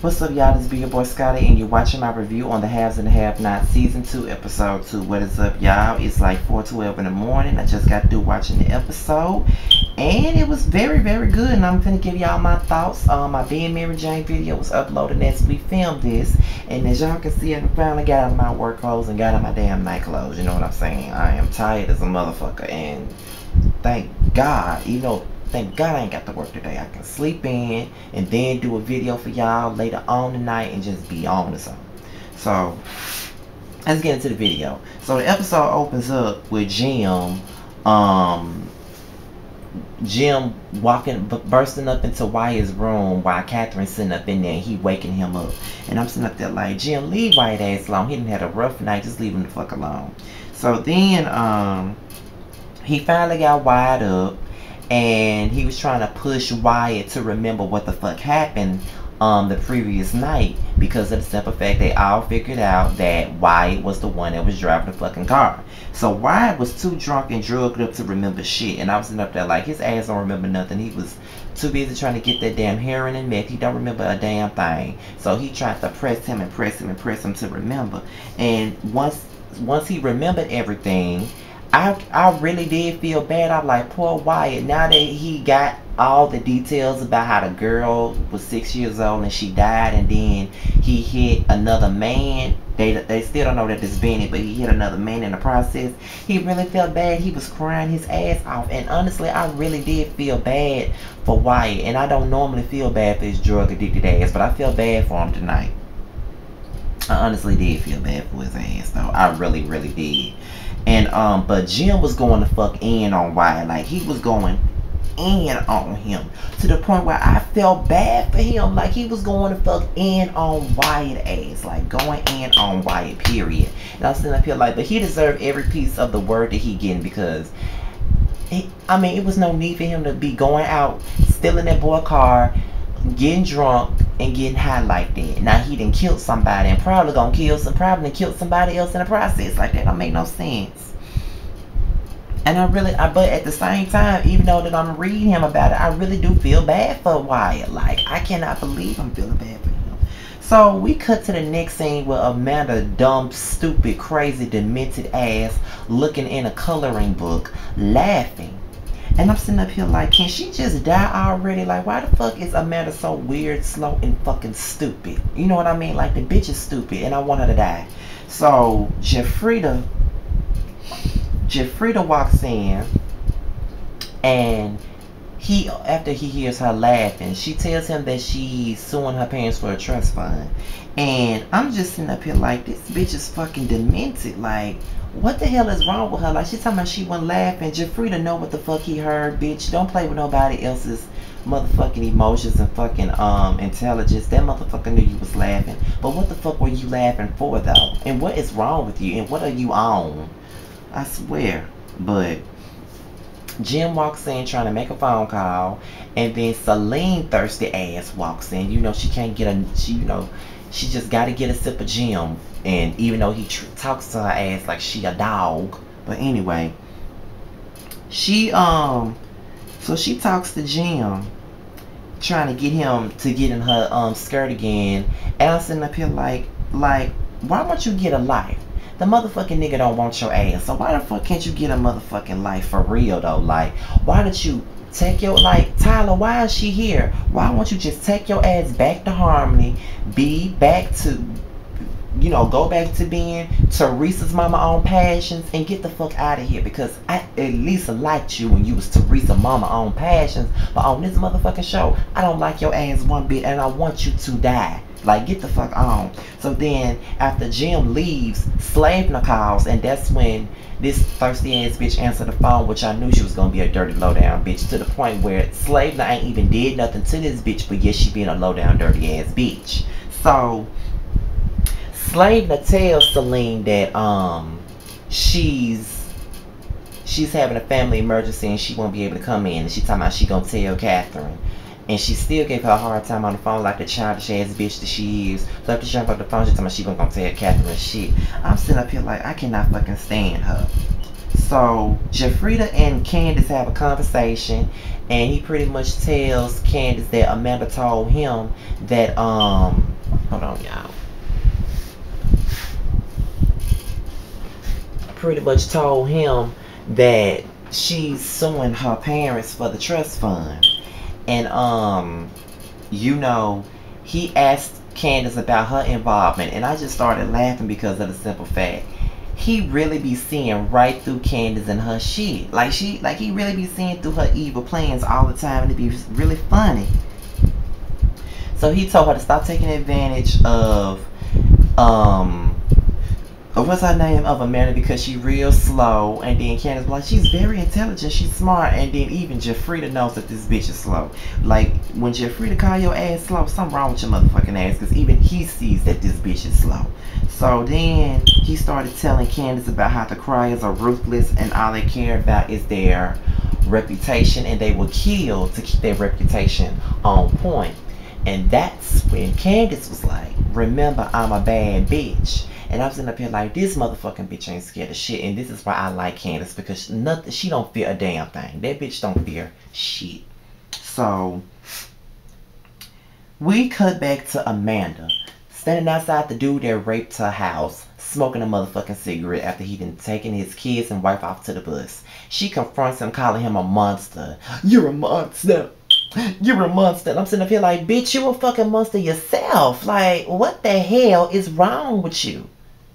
What's up, y'all? This be your boy Scotty, and you're watching my review on The Haves and the Have-Nots Season 2, Episode 2. What is up, y'all? It's like 4:12 in the morning. I just got through watching the episode, and it was very, very good. And I'm finna give y'all my thoughts. My Being Mary Jane video was uploaded as we filmed this, and as y'all can see, I finally got out of my work clothes and got out of my damn night clothes. You know what I'm saying? I am tired as a motherfucker, and thank God, thank God I ain't got to work today. I can sleep in and then do a video for y'all later on tonight and just be on or something. So, let's get into the video. So, the episode opens up with Jim bursting up into Wyatt's room while Catherine's sitting up in there and he waking him up. And I'm sitting up there like, Jim, leave Wyatt ass alone. He done had a rough night. Just leave him the fuck alone. So, then, he finally got Wyatt up. And he was trying to push Wyatt to remember what the fuck happened the previous night, because of the simple fact they all figured out that Wyatt was the one that was driving the fucking car. So Wyatt was too drunk and drugged up to remember shit. And I was sitting up there like, his ass don't remember nothing. He was too busy trying to get that damn heroin and meth. He don't remember a damn thing. So he tried to press him to remember. And once he remembered everything, I really did feel bad. I'm like, poor Wyatt. Now that he got all the details about how the girl was 6 years old and she died, and then he hit another man. They still don't know that it's Benny, but he hit another man in the process. He really felt bad. He was crying his ass off. And honestly, I really did feel bad for Wyatt. And I don't normally feel bad for his drug addicted ass, but I feel bad for him tonight. I honestly did feel bad for his ass, though. I really, really did. And but Jim was going to fuck in on Wyatt. Like, he was going in on him to the point where I felt bad for him. Like, he was going to fuck in on Wyatt ass, like going in on Wyatt, period. And I was sitting up here like, but he deserved every piece of the word that he getting, because I mean, it was no need for him to be going out stealing that boy car, getting drunk and getting high like that. Now he done killed somebody and probably gonna kill somebody else in the process. Like, that don't make no sense. And but at the same time, even though that I'm reading him about it, I really do feel bad for Wyatt. Like, I cannot believe I'm feeling bad for him. So we cut to the next scene with Amanda, dumb, stupid, crazy, demented ass, looking in a coloring book, laughing. And I'm sitting up here like, can she just die already? Like, why the fuck is Amanda so weird, slow, and fucking stupid? You know what I mean? Like, the bitch is stupid, and I want her to die. So, Jeffrida walks in, and after he hears her laughing, she tells him that she's suing her parents for a trust fund. And I'm just sitting up here like, this bitch is fucking demented. Like, what the hell is wrong with her? Like, she's talking about she wasn't laughing. Jeffrida know what the fuck he heard, bitch. Don't play with nobody else's motherfucking emotions and fucking intelligence. That motherfucker knew you was laughing. But what the fuck were you laughing for, though? And what is wrong with you? And what are you on? I swear. But Jim walks in trying to make a phone call, and then Celine thirsty ass walks in. You know, she can't get she just got to get a sip of Jim. And even though he talks to her ass like she a dog. But anyway, so she talks to Jim, trying to get him to get in her skirt again. And I'm sitting up here like, why won't you get a life? The motherfucking nigga don't want your ass. So why the fuck can't you get a motherfucking life for real, though? Like, why don't you take your, like, Tyler, why is she here? Why won't you just take your ass back to Harmony, be back to, go back to being Teresa's mama on Passions, and get the fuck out of here? Because I at least liked you when you was Teresa mama on Passions, but on this motherfucking show, I don't like your ass one bit, and I want you to die. Like, get the fuck on. So then, after Jim leaves, Slavna calls, and that's when this thirsty ass bitch answered the phone, which I knew she was gonna be a dirty, low down bitch, to the point where Slavna ain't even did nothing to this bitch, but yet she being a low down, dirty ass bitch. So Slavna tells Celine that she's having a family emergency and she won't be able to come in, and she talking about she gonna tell Catherine. And she still gave her a hard time on the phone like the childish ass bitch that she is. So after she hung up the phone, she told me she wasn't gonna tell Catherine shit. I'm sitting up here like, I cannot fucking stand her. So Jeffrida and Candace have a conversation, and he pretty much tells Candace that Amanda told him that Hold on, y'all. Pretty much told him that she's suing her parents for the trust fund. And you know, he asked Candace about her involvement, and I just started laughing because of the simple fact he really be seeing right through Candace and her shit. Like he really be seeing through her evil plans all the time, and it be really funny. So he told her to stop taking advantage of what's her name, of Amanda, because she real slow. And then Candace was like, she's very intelligent, she's smart. And then even Jeffrita knows that this bitch is slow. Like, when Jeffrita call your ass slow, something wrong with your motherfucking ass, because even he sees that this bitch is slow. So then he started telling Candace about how the Criers are ruthless and all they care about is their reputation, and they will kill to keep their reputation on point. And that's when Candace was like, remember, I'm a bad bitch. And I'm sitting up here like, this motherfucking bitch ain't scared of shit. And this is why I like Candace, because nothing, she don't fear a damn thing. That bitch don't fear shit. So we cut back to Amanda standing outside the dude that raped her house, smoking a motherfucking cigarette after he done taken his kids and wife off to the bus. She confronts him, calling him a monster. You're a monster. You're a monster. And I'm sitting up here like, bitch, you a fucking monster yourself. Like, what the hell is wrong with you?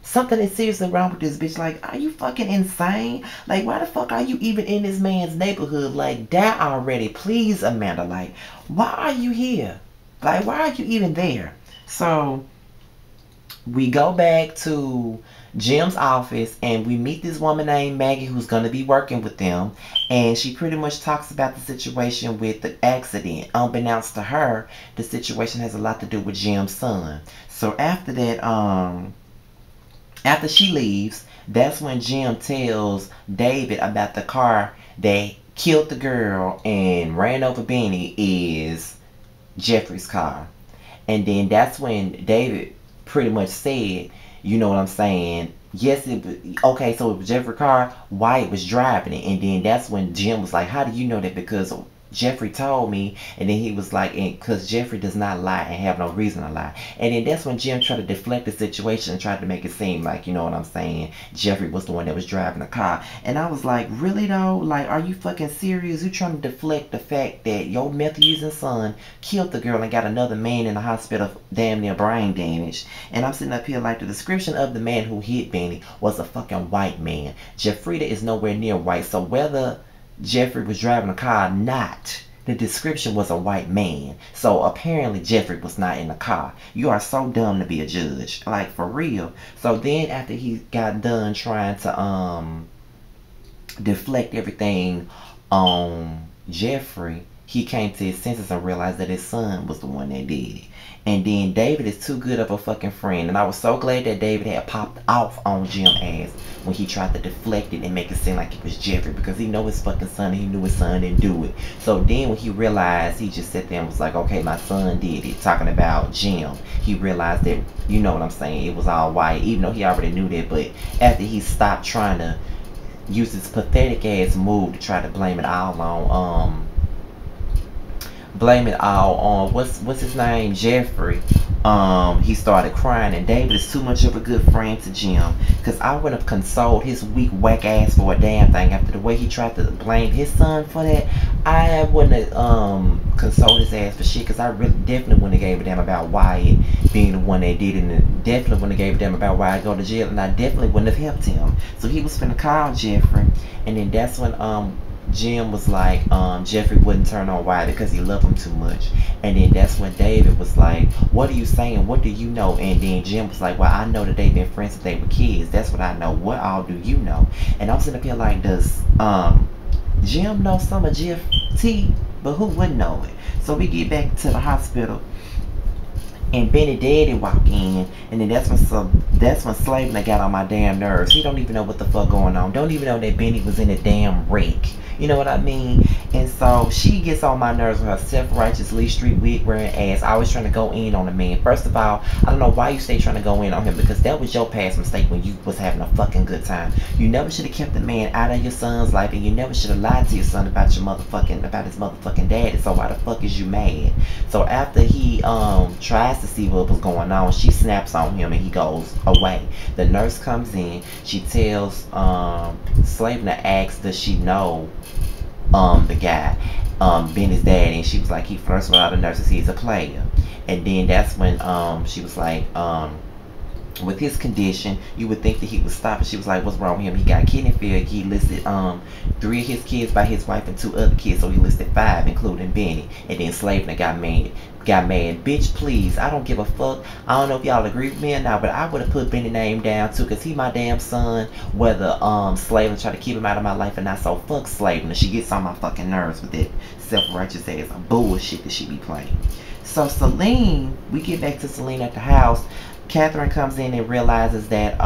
Something is seriously wrong with this bitch. Like, are you fucking insane? Like, why the fuck are you even in this man's neighborhood? Like, die already. Please, Amanda. Like, why are you here? Like, why are you even there? So we go back to Jim's office and we meet this woman named Maggie who's going to be working with them, and she pretty much talks about the situation with the accident. Unbeknownst to her, the situation has a lot to do with Jim's son. So after that, after she leaves, that's when Jim tells David about the car that killed the girl and ran over Benny is Jeffrey's car. And then that's when David pretty much said, you know what I'm saying, yes, okay, so it was Jeffrey's car, Wyatt was driving it. And then that's when Jim was like, how do you know that? Because Jeffrey told me. And then he was like, because Jeffrey does not lie and have no reason to lie. And then that's when Jim tried to deflect the situation and tried to make it seem like, you know what I'm saying, Jeffrey was the one that was driving the car. And I was like, really though? Like, are you fucking serious? You trying to deflect the fact that your meth using son killed the girl and got another man in the hospital damn near brain damage. And I'm sitting up here like, the description of the man who hit Benny was a fucking white man. Jeffrita is nowhere near white. So whether Jeffrey was driving a car or not, the description was a white man. So apparently Jeffrey was not in the car. You are so dumb to be a judge. Like, for real. So then after he got done trying to deflect everything on Jeffrey, he came to his senses and realized that his son was the one that did it. And then David is too good of a fucking friend. And I was so glad that David had popped off on Jim's ass when he tried to deflect it and make it seem like it was Jeffrey. Because he know his fucking son and he knew his son didn't do it. So then when he realized, he just sat there and was like, okay, my son did it. Talking about Jim. He realized that, you know what I'm saying, it was all white. Even though he already knew that. But after he stopped trying to use this pathetic ass move to try to blame it all on what's his name, Jeffrey, he started crying. And David is too much of a good friend to Jim, because I wouldn't have consoled his weak whack ass for a damn thing. After the way he tried to blame his son for that, I wouldn't have consoled his ass for shit, because I really definitely wouldn't have gave a damn about Wyatt being the one that did it, and definitely wouldn't have gave a damn about Wyatt go to jail, and I definitely wouldn't have helped him. So he was finna call Jeffrey, and then that's when Jim was like, Jeffrey wouldn't turn on Wyatt because he loved him too much. And then that's when David was like, what are you saying? What do you know? And then Jim was like, well, I know that they've been friends since they were kids. That's what I know. What all do you know? And I'm sitting up here like, does Jim know some of GFT? But who wouldn't know it? So we get back to the hospital, and Benny Daddy walk in, and then that's when Slavin got on my damn nerves. He don't even know what the fuck going on. Don't even know that Benny was in a damn wreck. You know what I mean? And so she gets on my nerves with her self-righteous Lee Street wig wearing ass, always trying to go in on a man. First of all, I don't know why you stay trying to go in on him, because that was your past mistake when you was having a fucking good time. You never should have kept the man out of your son's life, and you never should have lied to your son about his motherfucking daddy. So why the fuck is you mad? So after he tries to see what was going on, she snaps on him and he goes away. The nurse comes in. She tells Slavna asks, does she know the guy, Benny's dad? And she was like, he flirts with all the nurses, he's a player. And then that's when she was like, with his condition, you would think that he would stop. And she was like, what's wrong with him? He got kidney failure. He listed 3 of his kids by his wife and 2 other kids, so he listed 5, including Benny. And then Slavna got mad. Bitch, please, I don't give a fuck. I don't know if y'all agree with me or not, but I would have put Benny name down too, because he my damn son, whether Slavna try to keep him out of my life or not. So fuck Slavna. She gets on my fucking nerves with that self-righteous ass bullshit that she be playing. So Celine, we get back to Celine at the house. Catherine comes in and realizes that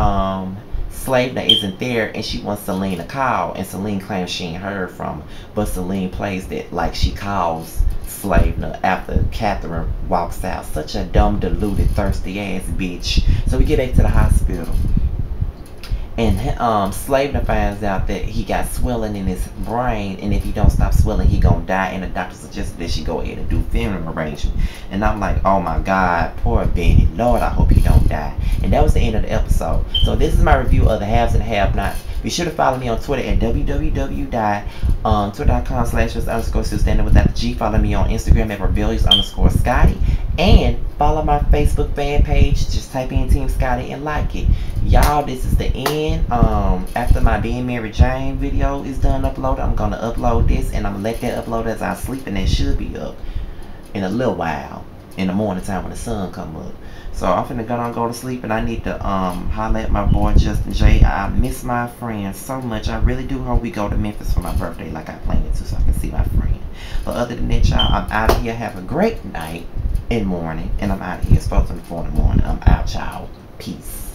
Slavna isn't there, and she wants Celine to call, and Celine claims she ain't heard from her, but Celine plays that like she calls Slavna after Catherine walks out. Such a dumb, deluded, thirsty ass bitch. So we get back to the hospital, and Slavna finds out that he got swelling in his brain, and if he don't stop swelling, he gonna die. And the doctor suggested that she go ahead and do funeral arrangement. And I'm like, oh my God, poor Benny. Lord, I hope he don't die. And that was the end of the episode. So this is my review of the haves and have-nots. Be sure to follow me on Twitter at www.twitter.com/rebellious_still without the G. Follow me on Instagram at rebellious_Scotty. And follow my Facebook fan page. Just type in Team Scotty and like it. Y'all, this is the end. After my Being Mary Jane video is done uploaded, I'm going to upload this. And I'm going to let that upload as I sleep. And that should be up in a little while. In the morning time when the sun come up. So I'm finna go to sleep, and I need to holler at my boy Justin J. I miss my friend so much. I really do hope we go to Memphis for my birthday like I planned to, so I can see my friend. But other than that, y'all, I'm out of here. Have a great night and morning, and I'm out of here. It's supposed to be 4 in the morning. I'm out, y'all. Peace.